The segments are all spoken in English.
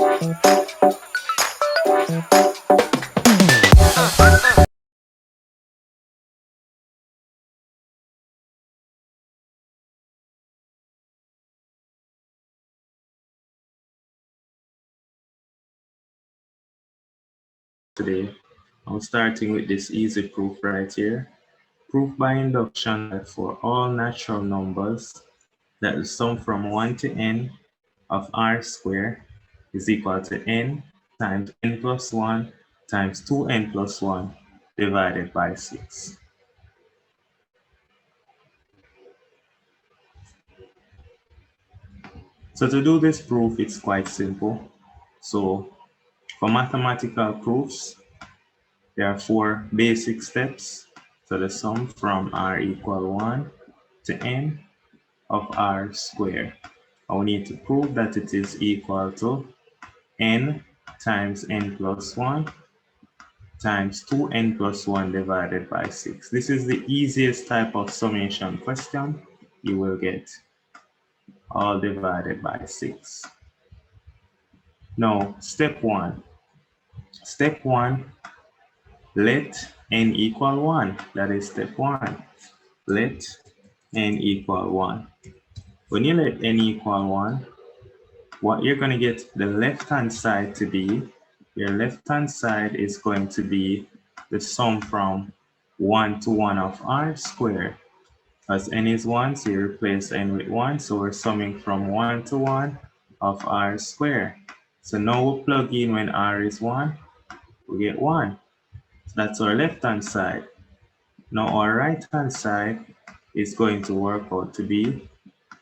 Today, I'm starting with this easy proof right here. Proof by induction that for all natural numbers, that the sum from 1 to n of r squared is equal to n times n plus 1 times 2n plus 1 divided by 6. So to do this proof, it's quite simple. So for mathematical proofs, there are 4 basic steps. So the sum from r equal 1 to n of r squared. I will need to prove that it is equal to n times n plus 1 times 2n plus 1 divided by 6. This is the easiest type of summation question you will get, all divided by 6. Now, step 1. Step 1, let n equal 1. That is step 1. Let n equal 1. When you let n equal 1, what you're going to get the left-hand side to be, your left-hand side is going to be the sum from 1 to 1 of r squared. As n is 1, so you replace n with 1, so we're summing from 1 to 1 of r squared. So now we plug in when r is 1, we get 1. So that's our left-hand side. Now our right-hand side is going to work out to be,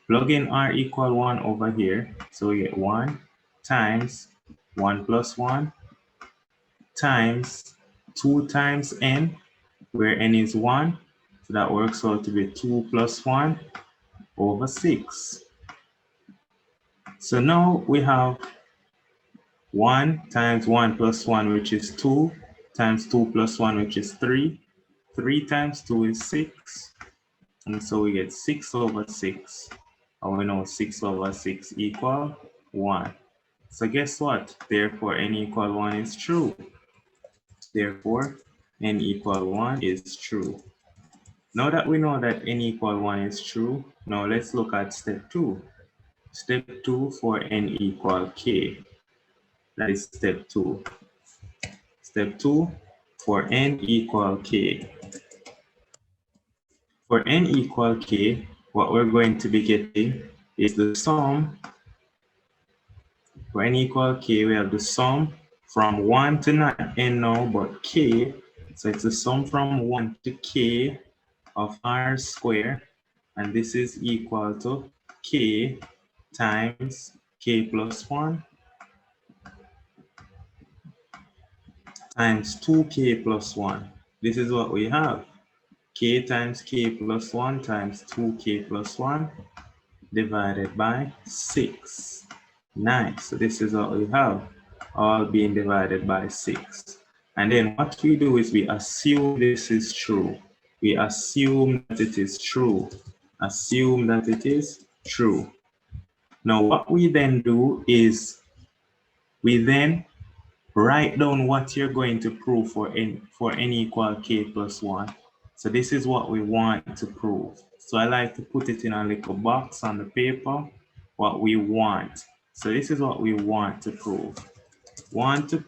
plug in r equal 1 over here, so we get 1 times 1 plus 1 times 2 times n, where n is 1, so that works out to be 2 plus 1 over 6. So now we have 1 times 1 plus 1, which is 2, times 2 plus 1, which is 3. 3 times 2 is 6, and so we get 6 over 6. And we know 6 over 6 equal 1. So guess what? Therefore, n equal 1 is true. Therefore, n equal 1 is true. Now that we know that n equal 1 is true, now let's look at step 2. Step 2 for n equal k. That is step 2. Step 2 for n equal k. For n equal k, what we're going to be getting is the sum. For n equal k, we have the sum from 1 to not n now, but k. So it's the sum from 1 to k of r squared, and this is equal to k times k plus 1 times 2k plus 1. This is what we have. K times k plus 1 times 2k plus 1 divided by 6. Nice. So this is what we have, all being divided by 6. And then what we do is we assume this is true. We assume that it is true. Assume that it is true. Now what we then do is we then write down what you're going to prove for n equal k plus 1. So this is what we want to prove. So I like to put it in a little box on the paper, what we want. So this is what we want to prove. We want to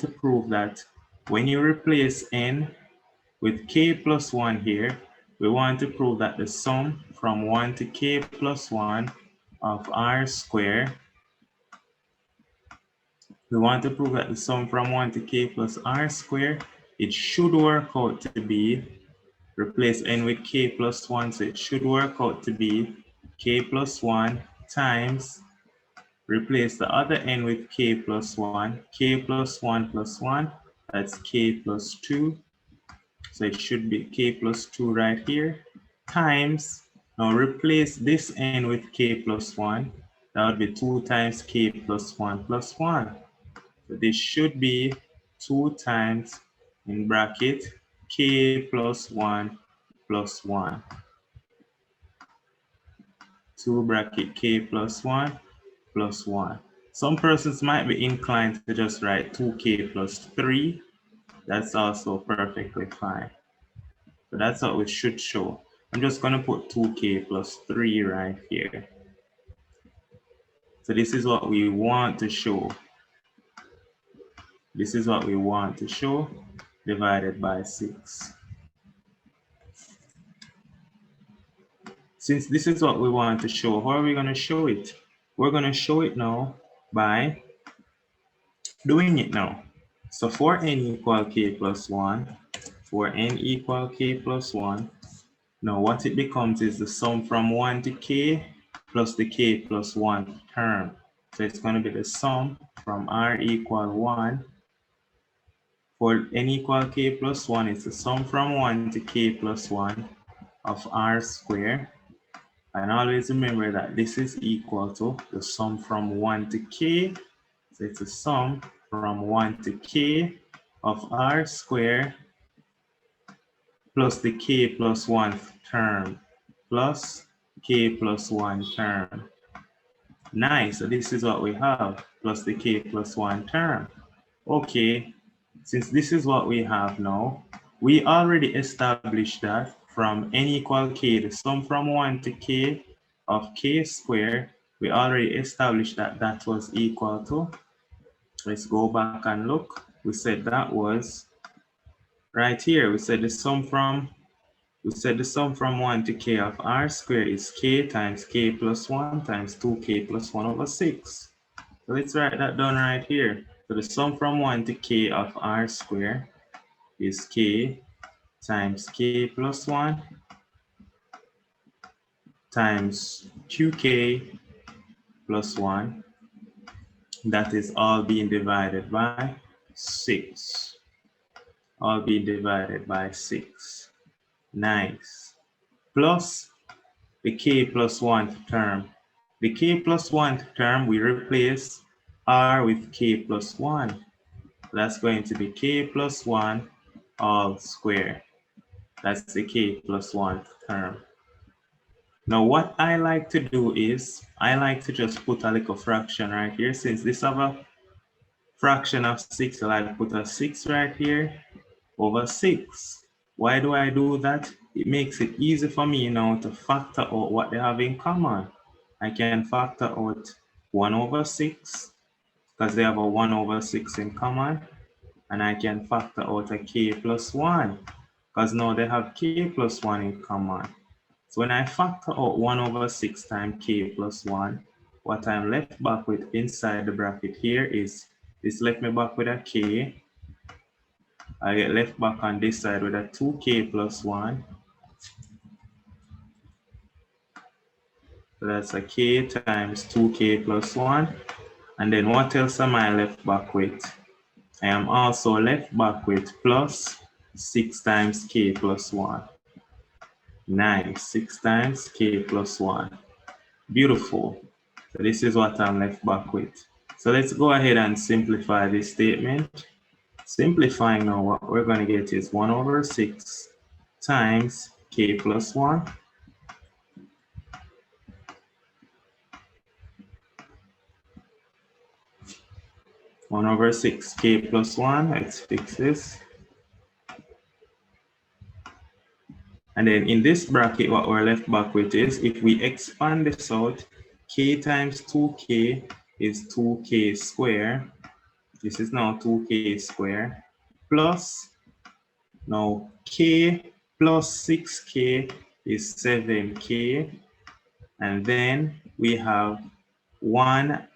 prove that when you replace n with k plus 1 here, we want to prove that the sum from 1 to k plus 1 of r squared, we want to prove that the sum from 1 to k plus r squared, it should work out to be, replace n with k plus 1, so it should work out to be k plus 1 times, replace the other n with k plus 1, k plus 1 plus 1, that's k plus 2, so it should be k plus 2 right here, times, now replace this n with k plus 1, that would be 2 times k plus 1 plus 1. So this should be 2 times, in bracket, k plus 1 plus 1. 2 bracket k plus 1 plus 1. Some persons might be inclined to just write 2k plus 3. That's also perfectly fine. So that's what we should show. I'm just going to put 2k plus 3 right here. So this is what we want to show. This is what we want to show, divided by 6. Since this is what we want to show, how are we going to show it? We're going to show it now by doing it now. So for n equal k plus 1, for n equal k plus 1, now what it becomes is the sum from 1 to k plus the k plus 1 term. So it's going to be the sum from r equal 1. For n equal k plus 1, it's the sum from 1 to k plus 1 of r squared. And always remember that this is equal to the sum from 1 to k. So it's a sum from 1 to k of r squared plus the k plus 1 term plus k plus 1 term. Nice, so this is what we have, plus the k plus 1 term. Okay, since this is what we have now, we already established that from n equal k, the sum from 1 to k of k squared, we already established that that was equal to, let's go back and look. We said that was right here. We said the sum from 1 to k of r squared is k times k plus 1 times 2k plus 1 over 6. So let's write that down right here. So the sum from 1 to k of r squared is k times k plus 1 times 2k plus 1. That is all being divided by 6. All being divided by 6. Nice. Plus the k plus 1th term. The k plus 1th term, we replace r with k plus 1. That's going to be k plus 1 all squared. That's the k plus 1th term. Now what I like to do is, I like to just put a little fraction right here. Since this have a fraction of 6, I like to put a 6 right here over 6. Why do I do that? It makes it easy for me now to factor out what they have in common. I can factor out 1 over 6 because they have a 1 over 6 in common. And I can factor out a k plus 1 because now they have k plus 1 in common. So when I factor out 1 over 6 times k plus 1, what I'm left back with inside the bracket here is, this left me back with a k. I get left back on this side with a 2k plus 1. So that's a k times 2k plus 1. And then what else am I left back with? I am also left back with plus 6 times k plus 1. Nice, 6 times k plus 1. Beautiful. So this is what I'm left back with. So let's go ahead and simplify this statement. Simplifying now, what we're going to get is 1 over 6 times k plus 1. One over 6 k plus 1. Let's fix this. And then in this bracket, what we're left back with is, if we expand this out, k times 2k is 2k squared. This is now 2k squared plus, now k plus 6k is 7k. And then we have 1,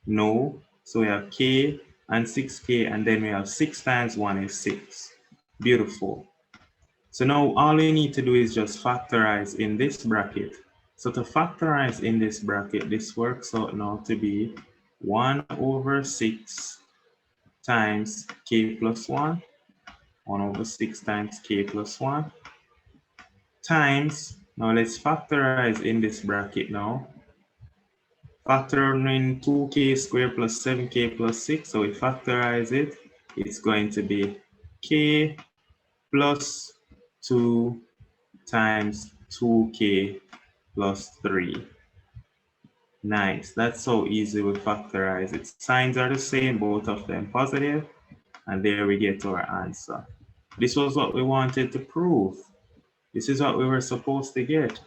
no, so we have k and 6k, and then we have 6 times 1 is 6. Beautiful. So now all we need to do is just factorize in this bracket. So to factorize in this bracket, this works out now to be 1 over 6 times k plus 1. 1 over 6 times k plus 1 times, now let's factorize in this bracket now. Factoring in 2k squared plus 7k plus 6, so we factorize it, it's going to be k plus 2 times 2k plus 3. Nice. That's so easy we factorize it. Signs are the same, both of them positive, and there we get our answer. This was what we wanted to prove. This is what we were supposed to get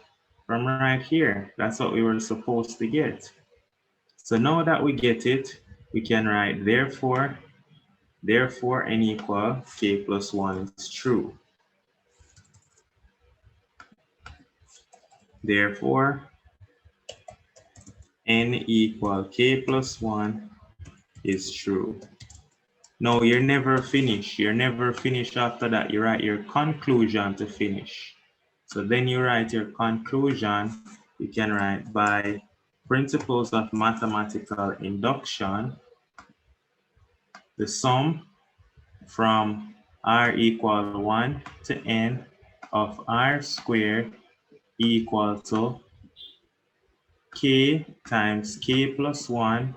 from right here. That's what we were supposed to get. So now that we get it, we can write therefore n equal k plus 1 is true. Therefore n equal k plus 1 is true. No, you're never finished. You're never finished after that. You write your conclusion to finish. So then you write your conclusion. You can write by principles of mathematical induction, the sum from r equal 1 to n of r squared equal to k times k plus 1,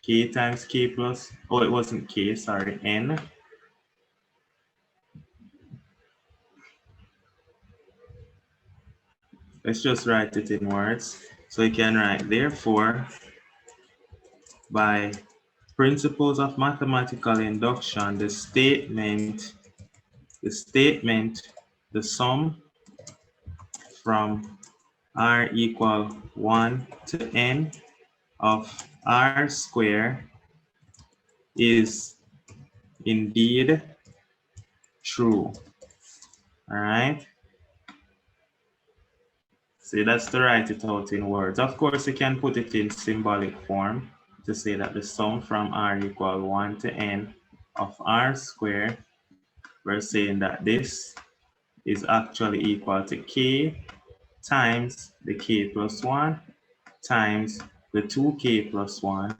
k times k plus, oh, it wasn't k, sorry, n. Let's just write it in words. So you can write, therefore, by principles of mathematical induction, the sum from r equal 1 to n of r squared is indeed true. All right. So that's to write it out in words. Of course, you can put it in symbolic form to say that the sum from r equal 1 to n of r squared, we're saying that this is actually equal to k times the k plus 1 times the 2k plus 1,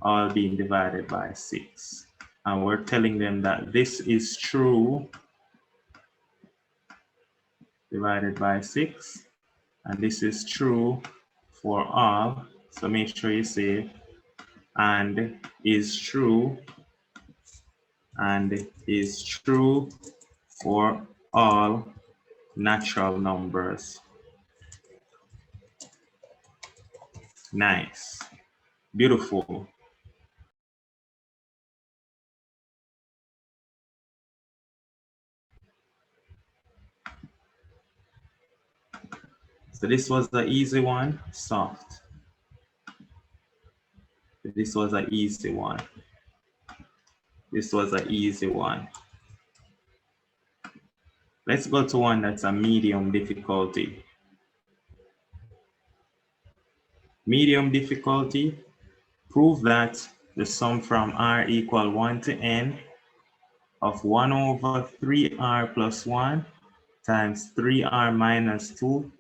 all being divided by 6. And we're telling them that this is true divided by 6, and this is true for all. So make sure you say and is true for all natural numbers. Nice. Beautiful. So this was the easy one, soft. This was an easy one. This was an easy one. Let's go to one that's a medium difficulty. Medium difficulty, prove that the sum from r equal 1 to n of 1 over 3r plus 1 times 3r minus 2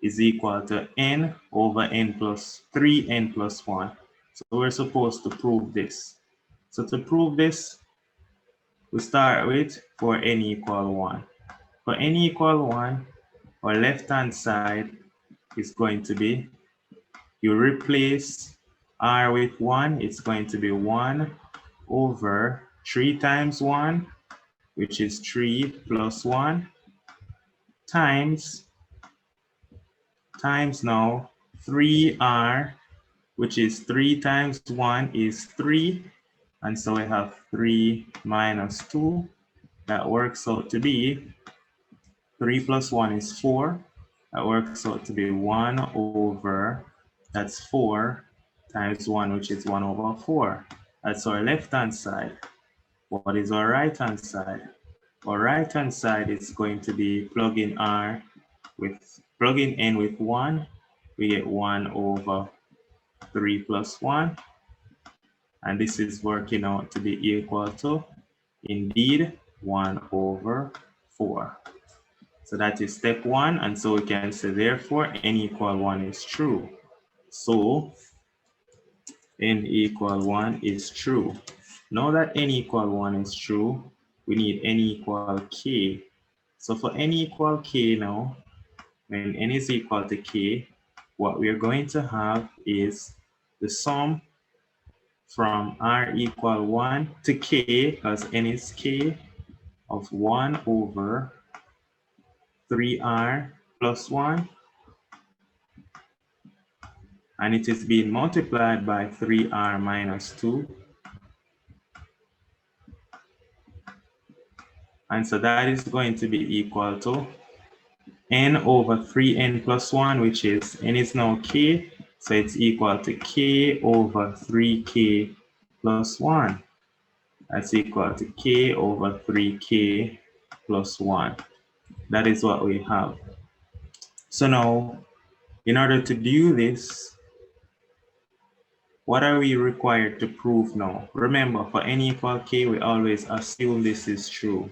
is equal to n over n plus 3n plus 1. So we're supposed to prove this. So to prove this, we start with for n equal 1. For n equal 1, our left-hand side is going to be, you replace r with 1, it's going to be 1 over 3 times 1, which is 3 plus 1, times now 3r, which is 3 times 1 is 3, and so we have 3 minus 2. That works out to be 3 plus 1 is 4. That works out to be 1 over, that's 4 times 1, which is 1 over 4. That's our left-hand side. What is our right-hand side? Our right-hand side is going to be plugging n with 1. We get 1 over 3 plus 1. And this is working out to be equal to, indeed, 1 over 4. So that is step 1, and so we can say therefore n equal 1 is true. So n equal 1 is true. Now that n equal 1 is true, we need n equal k. So for n equal k now, when n is equal to k, what we're going to have is the sum from r equal 1 to k, because n is k, of 1 over 3r plus 1, and it is being multiplied by 3r minus 2. And so that is going to be equal to n over 3n plus 1, which is, n is now k, so it's equal to k over 3k plus 1. That's equal to k over 3k plus 1. That is what we have. So now, in order to do this, what are we required to prove now? Remember, for n equal k, we always assume this is true.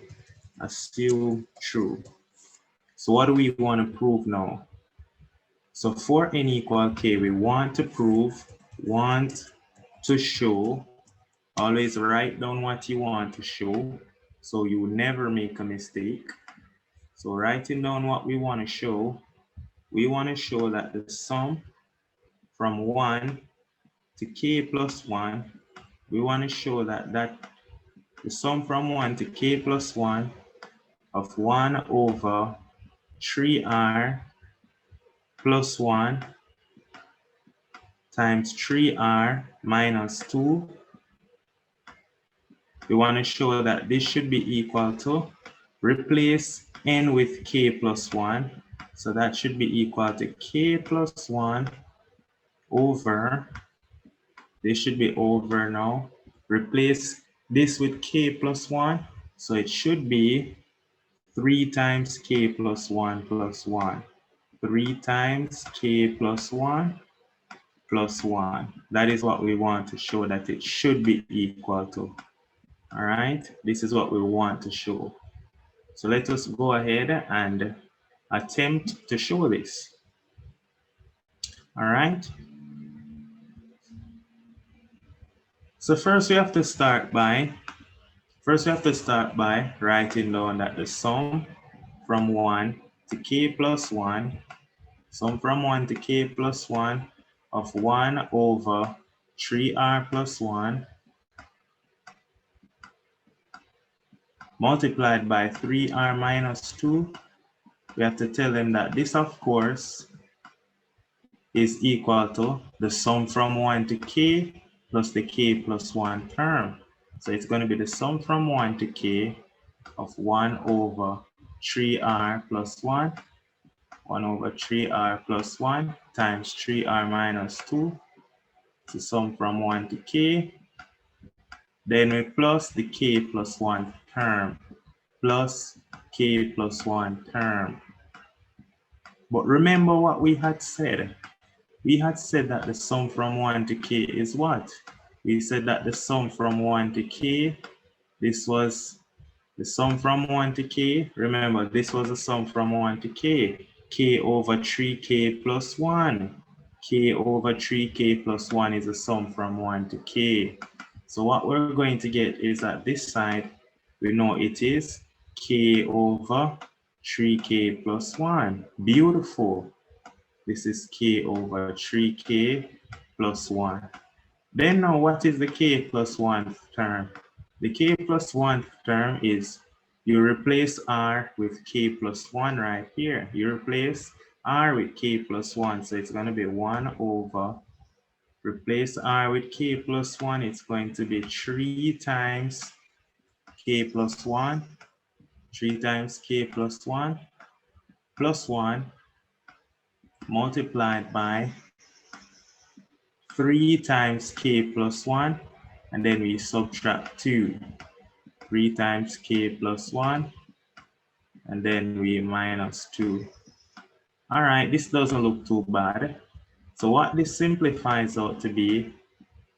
Assume true. So what do we want to prove now? So for n equal k, we want to show, always write down what you want to show, so you never make a mistake. So writing down what we want to show, we want to show that the sum from 1 to k plus 1, we want to show that the sum from 1 to k plus 1 of 1 over 3r plus 1 times 3r minus 2. We want to show that this should be equal to, replace n with k plus 1. So that should be equal to k plus 1 over, this should be over now. Replace this with k plus 1. So it should be 3 times k plus 1 plus 1. 3 times k plus 1 plus 1. That is what we want to show that it should be equal to. All right, this is what we want to show. So let us go ahead and attempt to show this. All right. So first we have to start by writing down that the sum from 1 to k plus 1, sum from 1 to k plus 1 of 1 over 3r plus 1 multiplied by 3r minus 2. We have to tell them that this, of course, is equal to the sum from 1 to k plus the k plus 1 term. So it's going to be the sum from 1 to k of 1 over 3r plus 1, 1 over 3r plus 1 times 3r minus 2. So sum from 1 to k. Then we plus the k plus 1 term, plus k plus 1 term. But remember what we had said. We had said that the sum from 1 to k is what? We said that the sum from 1 to k, this was the sum from 1 to k. Remember, this was the sum from 1 to k. K over 3k plus 1. K over 3k plus 1 is the sum from 1 to k. So what we're going to get is that this side, we know it is k over 3k plus 1. Beautiful. This is k over 3k plus 1. Then now, what is the k plus 1 term? The k plus 1 term is, you replace r with k plus 1 right here. You replace r with k plus 1. So it's going to be 1 over, replace r with k plus 1. It's going to be 3 times k plus 1. 3 times k plus 1 plus 1 multiplied by 3 times k plus 1, and then we subtract 2. 3 times k plus 1, and then we minus 2. All right, this doesn't look too bad. So what this simplifies out to be,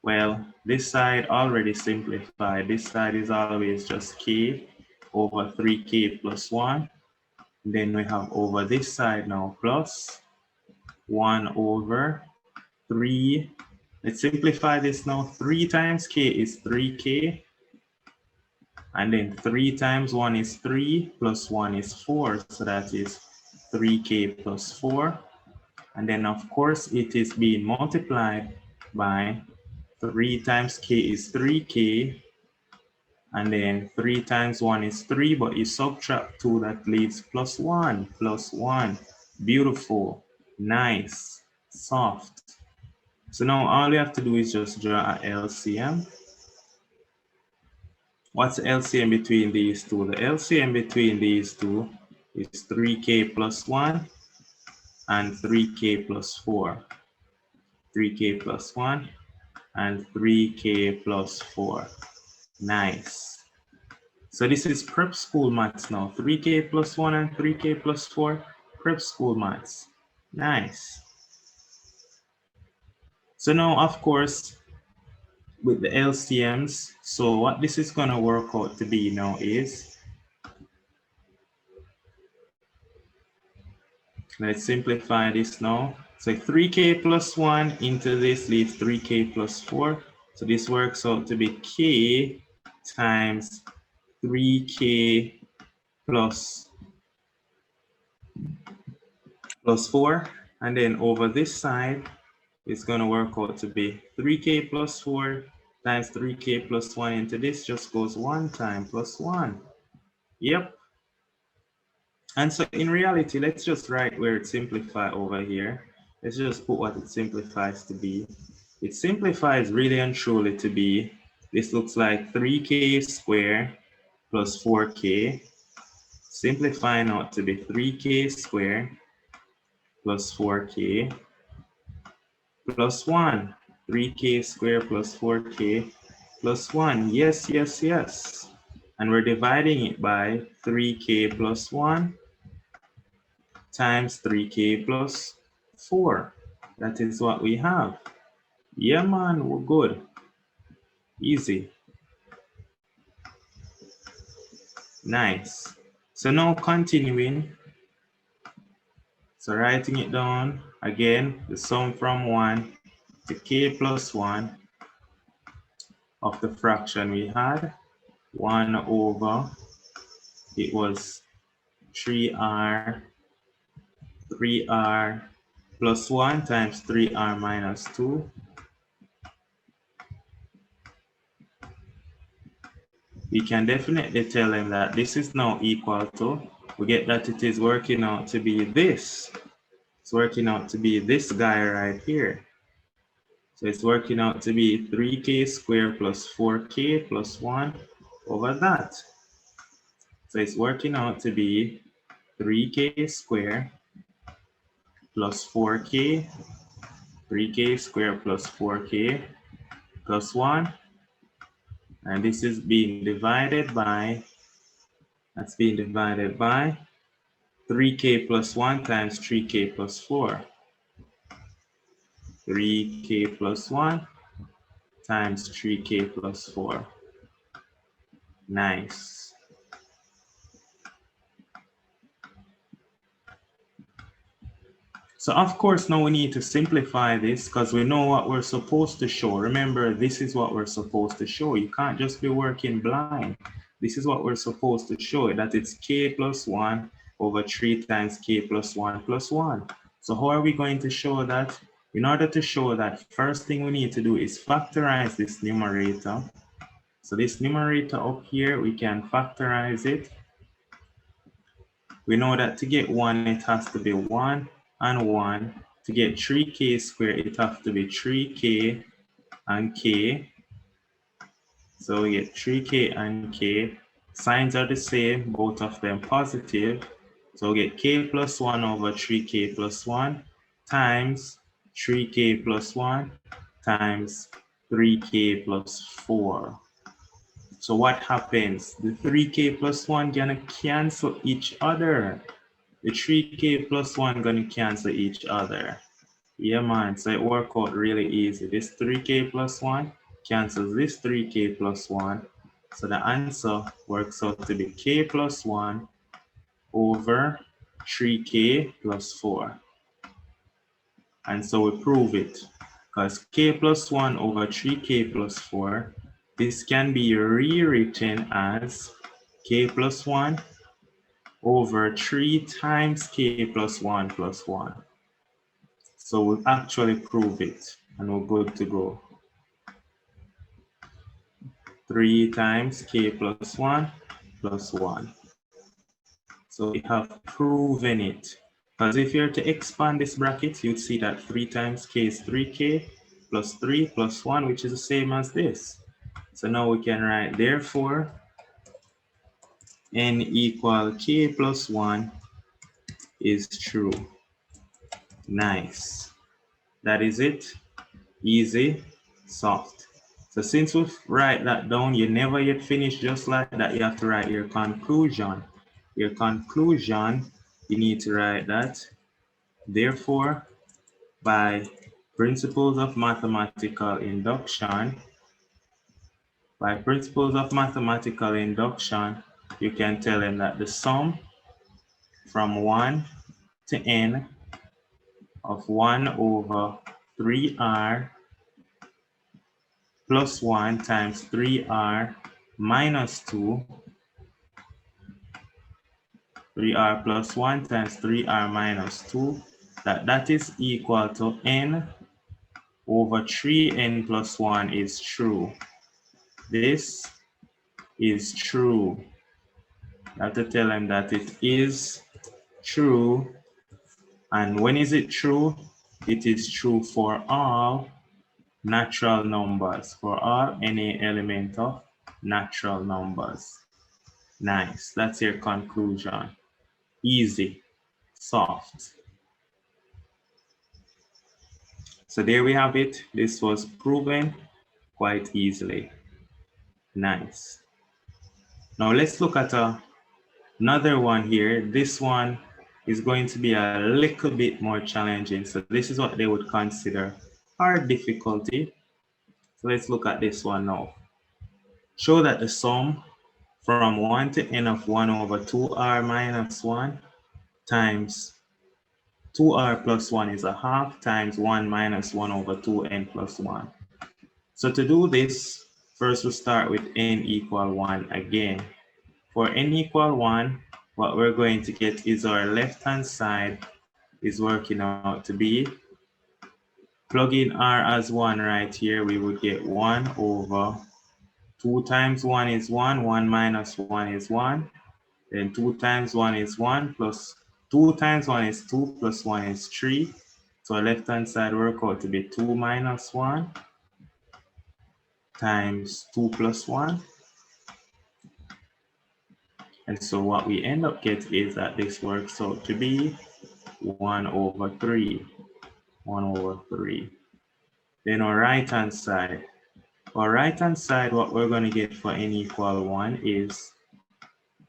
well, this side already simplified. This side is always just k over 3k plus 1. And then we have over this side now plus 1 over 3. Let's simplify this now. 3 times k is 3k. And then 3 times 1 is 3, plus 1 is 4. So that is 3k plus 4. And then, of course, it is being multiplied by 3 times k is 3k. And then 3 times 1 is 3, but you subtract 2, that leaves plus 1, plus 1. beautiful, nice, soft. So now all you have to do is just draw a LCM. What's the LCM between these two? The LCM between these two is 3k plus 1 and 3k plus 4. 3k plus 1 and 3k plus 4. Nice. So this is prep school maths now. 3k plus 1 and 3k plus 4. Prep school maths. Nice. So now, of course, with the LCMs, so what this is going to work out to be now is, let's simplify this now. So 3k plus 1 into this leaves 3k plus 4. So this works out to be k times 3k plus 4. And then over this side, it's going to work out to be 3k plus 4 times 3k plus 1 into this just goes 1 time plus 1. Yep. And so in reality, let's just write where it simplifies over here. Let's just put what it simplifies to be. It simplifies really and truly to be, this looks like 3k squared plus 4k, simplifying out to be 3k squared plus 4k plus 1. 3k squared plus 4k plus 1. Yes, yes, yes. And we're dividing it by 3k plus 1 times 3k plus 4. That is what we have. Yeah, man, we're good. Easy. Nice. So now continuing. So writing it down again, the sum from 1 to k plus 1 of the fraction we had. 1 over, it was 3r plus 1 times 3r minus 2. We can definitely tell them that this is now equal to, we get that it is working out to be this. It's working out to be this guy right here. So it's working out to be 3k squared plus 4k plus 1 over that. So it's working out to be 3k squared plus 4k, 3k squared plus 4k plus 1. And this is being divided by, that's being divided by 3k plus 1 times 3k plus 4. 3k plus 1 times 3k plus 4. Nice. So of course now we need to simplify this because we know what we're supposed to show. Remember, this is what we're supposed to show. You can't just be working blind. This is what we're supposed to show, that it's k plus 1 over 3 times k plus 1 plus 1. So how are we going to show that? In order to show that, first thing we need to do is factorize this numerator. So this numerator up here, we can factorize it. We know that to get 1, it has to be 1 and 1. To get 3k squared, it has to be 3k and k. So we get 3k and k. Signs are the same, both of them positive. So we get k plus 1 over 3k plus 1 times 3k plus 1 times 3k plus 4. So what happens? The 3k plus 1 gonna cancel each other. The 3k plus 1 gonna cancel each other. Yeah, man, so it worked out really easy. This 3k plus 1 cancels this 3k plus 1. So the answer works out to be k plus 1 over 3k plus 4. And so we prove it. Because k plus 1 over 3k plus 4, this can be rewritten as k plus 1 over 3 times k plus 1 plus 1. So we'll actually prove it and we're good to go. 3 times k plus 1 plus 1. So we have proven it. Because if you're to expand this bracket, you'd see that 3 times k is 3k plus 3 plus 1, which is the same as this. So now we can write, therefore, n equal k plus 1 is true. Nice. That is it. Easy, soft. So since we write that down, you never yet finish just like that. You have to write your conclusion. Your conclusion, you need to write that. Therefore, by principles of mathematical induction, you can tell them that the sum from 1 to n of 1 over 3r plus 1 times 3r minus 2, 3r plus 1 times 3r minus 2, that is equal to n over 3n plus 1 is true. This is true. I have to tell them that it is true. And when is it true? It is true for all natural numbers, for all any element of natural numbers. Nice. That's your conclusion. Easy, soft. So there we have it. This was proven quite easily. Nice. Now let's look at another one here. This one is going to be a little bit more challenging. So this is what they would consider hard difficulty. So let's look at this one now. Show that the sum from 1 to n of 1 over 2r minus 1 times 2r plus 1 is a half times 1 minus 1 over 2n plus 1. So to do this, first we'll start with n equal 1 again. For n equal 1, what we're going to get is our left-hand side is working out to be, plug in r as 1 right here, we would get 1 over 2 times 1 is 1, 1 minus 1 is 1, then 2 times 1 is 1, plus 2 times 1 is 2, plus 1 is 3. So our left-hand side work out to be 2 minus 1 times 2 plus 1. And so what we end up getting is that this works out to be 1 over 3. 1 over 3. Then our right-hand side. Our right-hand side, what we're going to get for n equal 1 is,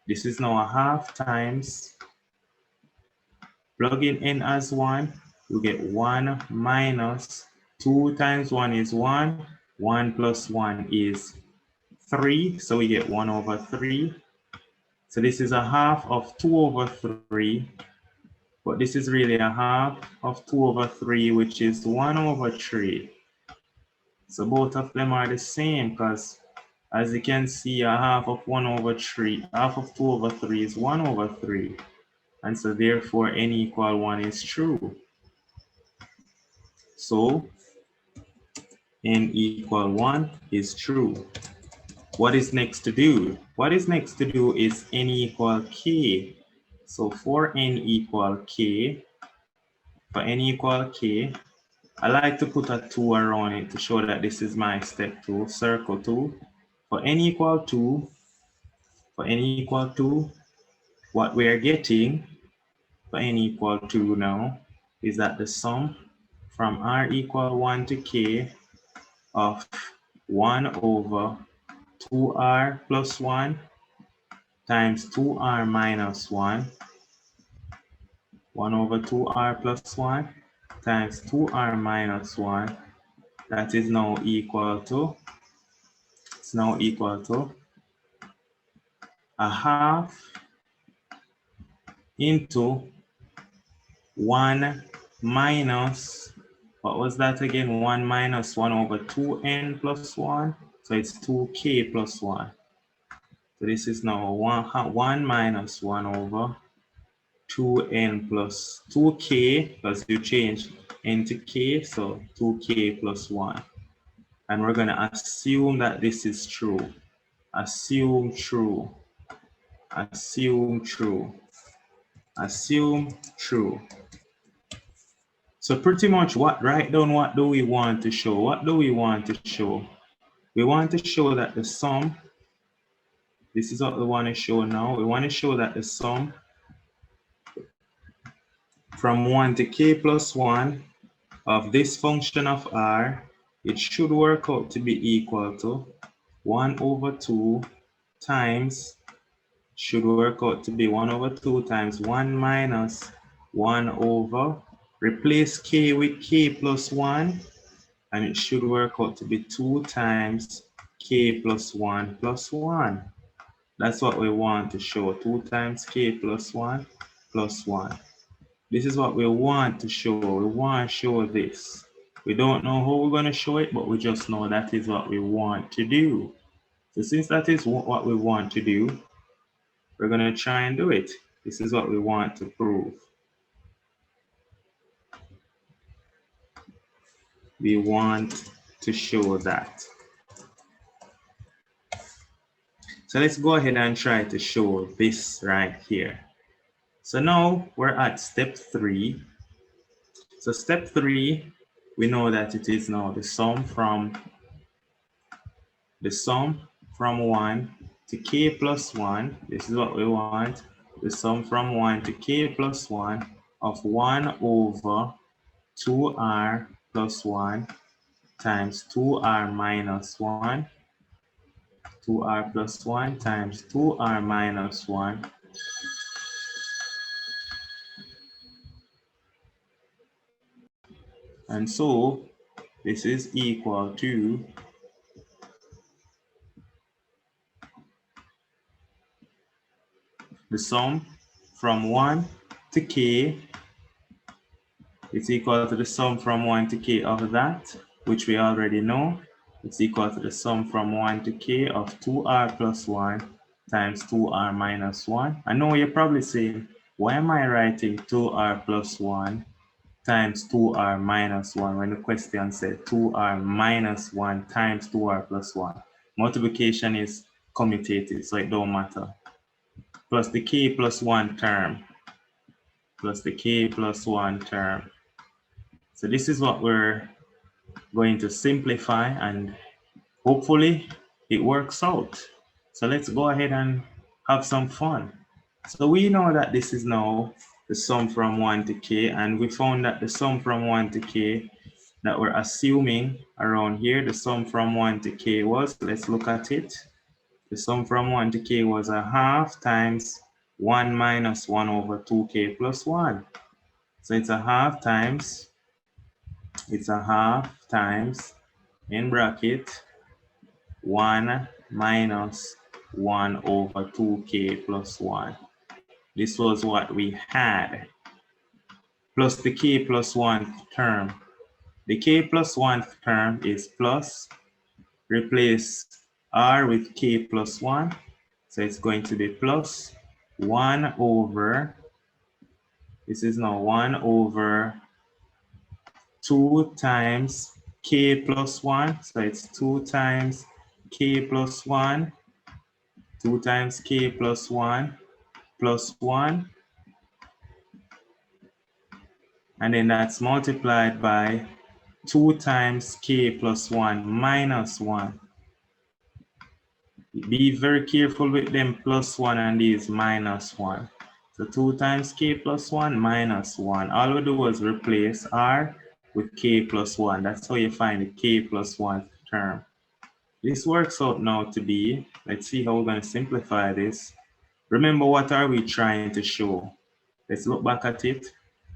this is now a half times, plug in n as 1, you get 1 minus 2 times 1 is 1, 1 plus 1 is 3, so we get 1 over 3. So this is a half of 2 over 3, but this is really a half of 2 over 3, which is 1 over 3. So both of them are the same, because as you can see, a half of 1 over 3, half of 2 over 3 is 1 over 3. And so therefore n equal 1 is true. So n equal 1 is true. What is next to do? What is next to do is n equal k. So for n equal k, I like to put a 2 around it to show that this is my step 2, circle 2. For n equal 2, what we are getting for n equal 2 now is that the sum from r equal 1 to k of 1 over 2r plus 1 times 2r minus 1, 1 over 2r plus 1 times 2r minus 1, that is now equal to, a half into 1 minus, what was that again? 1 minus 1 over 2n plus 1. So it's 2k plus 1. So this is now 1 minus 1 over 2n plus 2k, because you change n to k, so 2k plus 1. And we're going to assume that this is true. Assume true. Assume true. Assume true. So pretty much write down what do we want to show? What do we want to show? We want to show that the sum, this is what we want to show now. We want to show that the sum from 1 to k plus 1 of this function of r, it should work out to be equal to 1 over 2 times, should work out to be 1 over 2 times 1 minus 1 over, replace k with k plus 1, and it should work out to be 2 times k plus 1 plus 1. That's what we want to show, 2 times k plus 1 plus 1. This is what we want to show. We want to show this. We don't know how we're going to show it, but we just know that is what we want to do. So since that is what we want to do, we're going to try and do it. This is what we want to prove. We want to show that. So let's go ahead and try to show this right here. So now we're at step 3. So step 3, we know that it is now the sum from 1 to k plus 1. This is what we want. The sum from 1 to k plus 1 of 1 over 2r plus 1 times 2r minus 1. 2r plus 1 times 2r minus 1. And so this is equal to the sum from 1 to k. It's equal to the sum from 1 to k of that, which we already know. It's equal to the sum from 1 to k of 2r plus 1 times 2r minus 1. I know you're probably saying, why am I writing 2r plus 1 times 2r minus 1 when the question said 2r minus 1 times 2r plus 1? Multiplication is commutative, so it don't matter. Plus the k plus 1 term. Plus the k plus 1 term. So this is what we're going to simplify, and hopefully it works out. So let's go ahead and have some fun. So we know that this is now the sum from 1 to k, and we found that the sum from 1 to k that we're assuming around here, the sum from 1 to k was, let's look at it. The sum from 1 to k was a half times 1 minus 1 over 2k plus 1. So it's a half times, in bracket, 1 minus 1 over 2k plus 1. This was what we had. Plus the k plus 1 term. The k plus 1 term is plus, replace r with k plus 1. So it's going to be plus 1 over, this is now 1 over 2 times k plus 1. So it's 2 times k plus 1, 2 times k plus 1 plus 1. And then that's multiplied by 2 times k plus 1 minus 1. Be very careful with them plus 1 and these minus 1. So 2 times k plus 1 minus 1. All we do was replace r with k plus 1. That's how you find the k plus 1 term. This works out now to be, let's see how we're going to simplify this. Remember, what are we trying to show? Let's look back at it.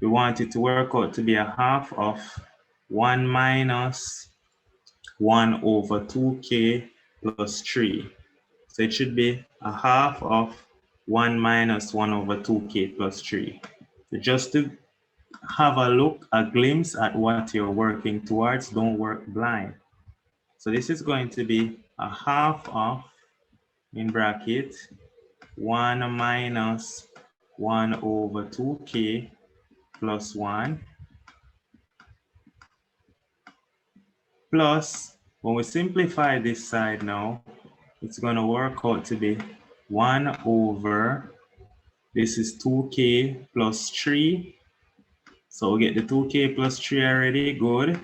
We want it to work out to be a half of 1 minus 1 over 2k plus 3. So it should be a half of 1 minus 1 over 2k plus 3. So just to have a look, a glimpse at what you're working towards, don't work blind. So this is going to be a half of, in bracket, 1 minus 1 over 2k plus 1 plus, when we simplify this side now, it's going to work out to be 1 over This is 2k plus 3. So we get the 2k plus 3 already, good.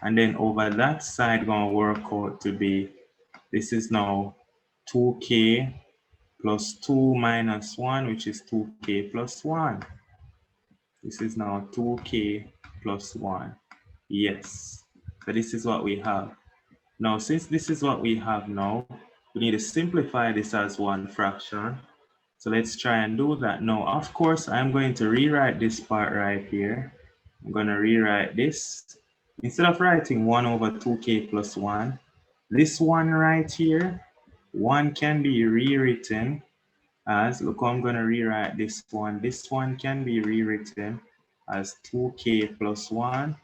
And then over that side gonna work out to be, this is now 2k plus 2 minus 1, which is 2k plus 1. This is now 2k plus 1. Yes. So this is what we have. Now, since this is what we have now, we need to simplify this as one fraction. So let's try and do that. Now, of course, I'm going to rewrite this part right here. I'm going to rewrite this. Instead of writing 1 over 2k plus 1, this one right here, 1 can be rewritten as, look how I'm going to rewrite this one. This one can be rewritten as 2k plus 1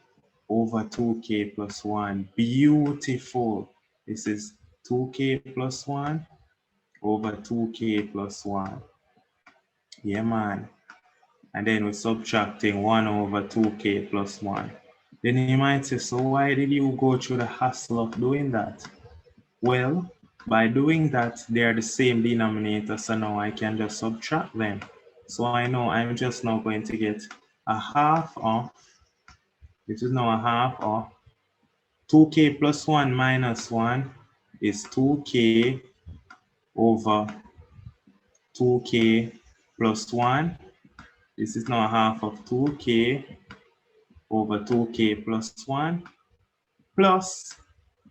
over 2k plus 1. Beautiful. This is 2k plus 1 over 2k plus 1. Yeah, man. And then we're subtracting 1 over 2k plus 1. Then you might say, so why did you go through the hassle of doing that? Well, by doing that, they are the same denominator, so now I can just subtract them. So I know I'm just now going to get a half of, which is now a half of 2k plus 1 minus 1 is 2k over 2k plus 1. This is now a half of 2k over 2k plus 1 plus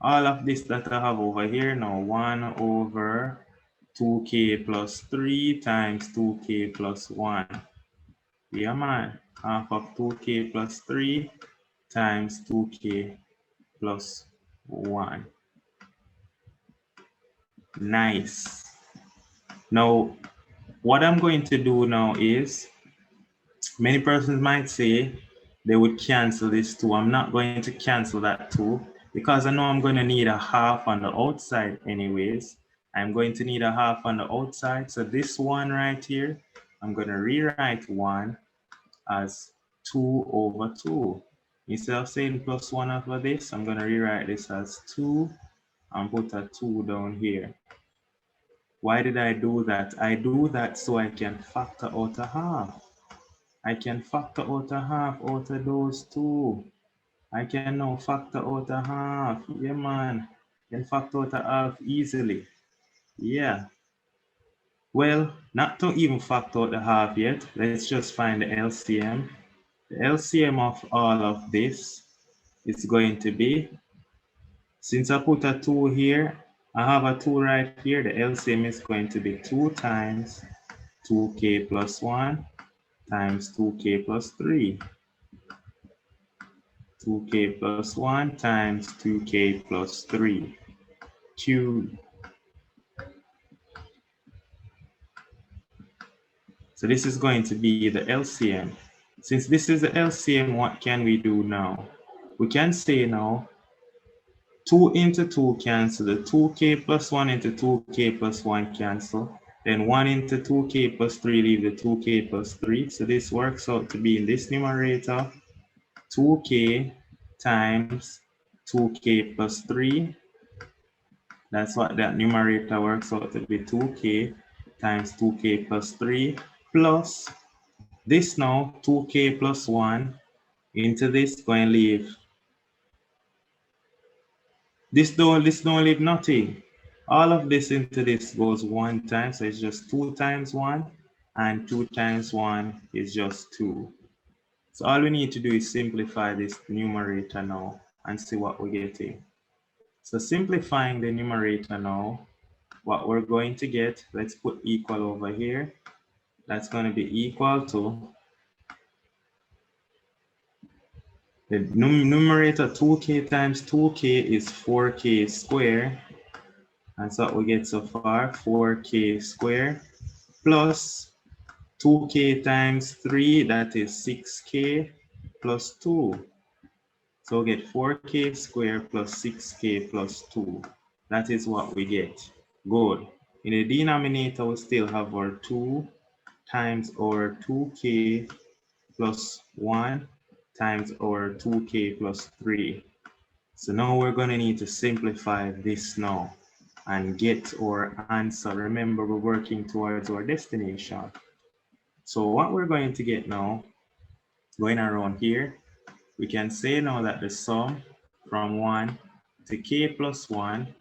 all of this that I have over here now, 1 over 2k plus 3 times 2k plus 1. Yeah, man. Half of 2k plus 3 times 2k plus 1. Nice. Now, what I'm going to do now is, many persons might say they would cancel this 2. I'm not going to cancel that 2 because I know I'm going to need a half on the outside anyways. I'm going to need a half on the outside. So this one right here, I'm going to rewrite 1 as 2 over 2. Instead of saying plus 1 over this, I'm going to rewrite this as 2 and put a 2 down here. Why did I do that? I do that so I can factor out a half. I can factor out a half out of those two. I can now factor out a half. Yeah, man. Can factor out a half easily. Yeah. Well, not to even factor out the half yet. Let's just find the LCM. The LCM of all of this is going to be, since I put a 2 here, I have a 2 right here. The LCM is going to be 2 times 2k plus 1 times 2k plus 3. 2k plus 1 times 2k plus 3. Q. So this is going to be the LCM. Since this is the LCM, what can we do now? We can say now 2 into 2 cancel. The 2k plus 1 into 2k plus 1 cancel. Then 1 into 2k plus 3 leave the 2k plus 3. So this works out to be in this numerator 2k times 2k plus 3. That's what that numerator works out to be, 2k times 2k plus 3 plus this now 2k plus 1 into this, going to leave this don't leave nothing. All of this into this goes 1 time, so it's just 2 times 1, and 2 times 1 is just 2. So all we need to do is simplify this numerator now and see what we're getting. So simplifying the numerator now, what we're going to get, let's put equal over here. That's going to be equal to the numerator 2k times 2k is 4k squared. That's what we get so far, 4k squared plus 2k times 3, that is 6k plus 2. So we get 4k squared plus 6k plus 2. That is what we get. Good. In the denominator, we still have our 2 times our 2k plus 1 times our 2k plus 3. So now we're going to need to simplify this now and get our answer. Remember, we're working towards our destination. So what we're going to get now, going around here, we can say now that the sum from 1 to k plus 1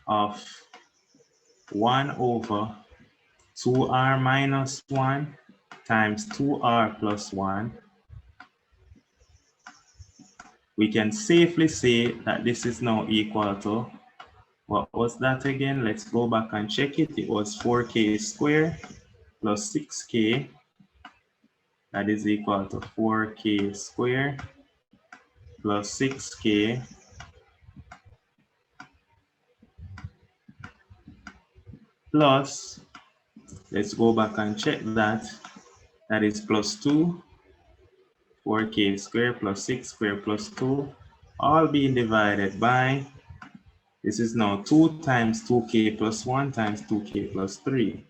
of 1 over 2r minus 1 times 2r plus 1, we can safely say that this is now equal to, what was that again? Let's go back and check it. It was 4k squared plus 6k. That is equal to 4k squared plus 6k plus, let's go back and check that. That is plus 2, 4k squared plus 6 squared plus 2, all being divided by, this is now 2 times 2k plus 1 times 2k plus 3.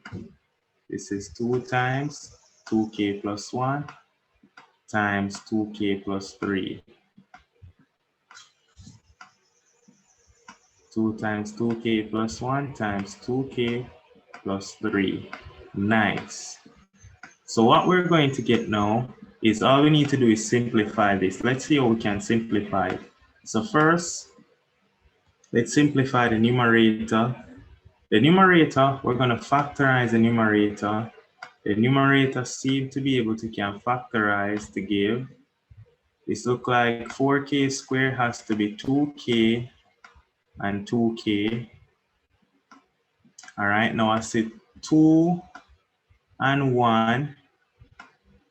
This is 2 times 2k plus 1 times 2k plus 3. 2 times 2k plus 1 times 2k plus 3. Nice. So what we're going to get now is, all we need to do is simplify this. Let's see how we can simplify it. So first, let's simplify the numerator. The numerator, we're going to factorize the numerator. The numerator seems to be able to can factorize to give. This look like 4k squared has to be 2k and 2k. All right, now I see 2 and 1.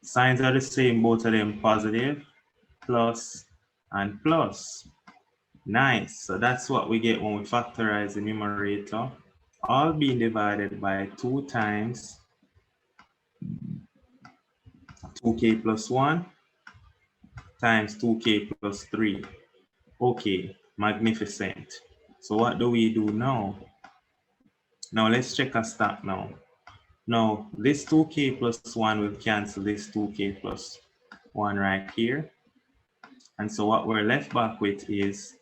Signs are the same, both of them positive, plus and plus. Nice. So that's what we get when we factorize the numerator, all being divided by 2 times 2k plus 1 times 2k plus 3. Okay, magnificent. So what do we do now? Now let's check a step now. Now this 2k plus 1 will cancel this 2k plus 1 right here. And so what we're left back with is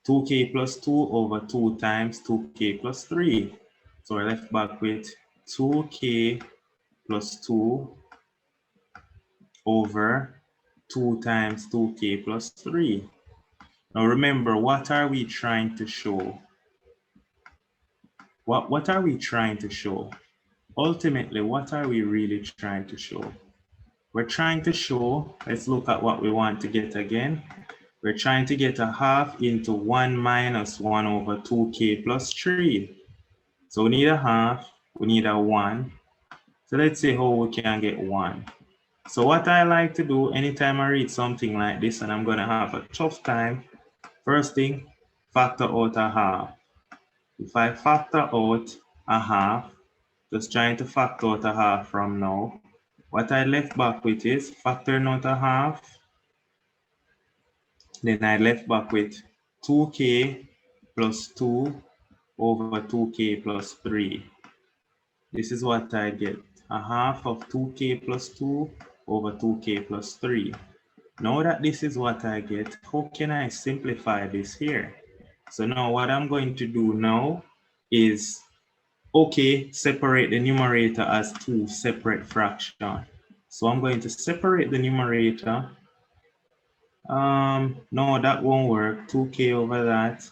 2k plus 2 over 2 times 2k plus 3. So we're left back with 2k plus 2 over 2 times 2k plus 3. Now remember, what are we trying to show? What are we trying to show? Ultimately, what are we really trying to show? We're trying to show, let's look at what we want to get again. We're trying to get a half into 1 minus 1 over 2k plus 3. So we need a half, we need a 1. So let's see how we can get 1. So what I like to do anytime I read something like this and I'm going to have a tough time, first thing, factor out a half. If I factor out a half, just trying to factor out a half from now, what I left back with is factoring out a half. Then I left back with 2k plus 2 over 2k plus 3. This is what I get, a half of 2k plus 2 over 2k plus 3. Now that this is what I get, how can I simplify this here? So now what I'm going to do now is, okay, separate the numerator as 2 separate fractions. So I'm going to separate the numerator. No, that won't work. 2k over that.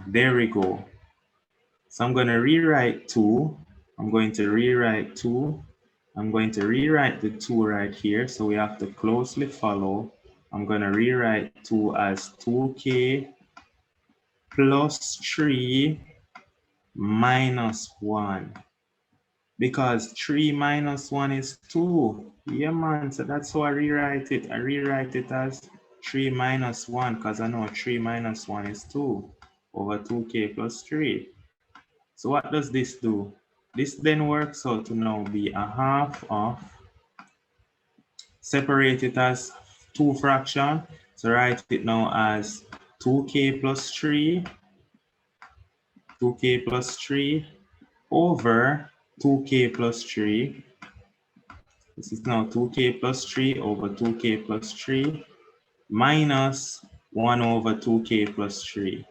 There we go. So I'm going to rewrite 2. I'm going to rewrite 2. I'm going to rewrite the 2 right here. So we have to closely follow. I'm going to rewrite 2 as 2k plus 3 minus 1. Because 3 minus 1 is 2. Yeah, man. So that's how I rewrite it. I rewrite it as 3 minus 1 because I know 3 minus 1 is 2 over 2k plus 3. So what does this do? This then works out to now be a half of, separate it as 2 fractions. So write it now as 2k plus 3, 2k plus 3 over 2k plus 3. This is now 2k plus 3 over 2k plus 3 minus 1 over 2k plus 3.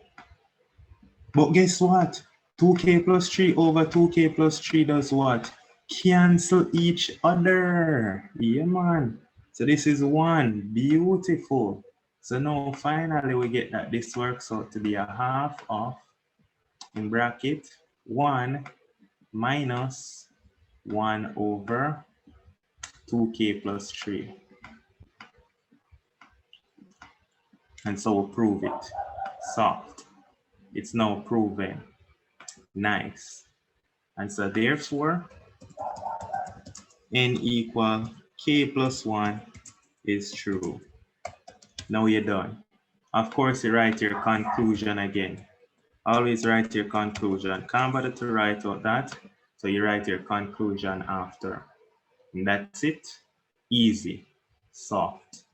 But guess what? 2k plus 3 over 2k plus 3 does what? Cancel each other. Yeah, man. So this is 1. Beautiful. So now finally we get that this works out to be a half of, in bracket, 1 minus 1 over 2k plus 3. And so we'll prove it. Soft. It's now proven. Nice. And so therefore, n equal k plus 1 is true. Now you're done. Of course, you write your conclusion again. Always write your conclusion. Can't bother to write out that, so you write your conclusion after. And that's it. Easy. Soft.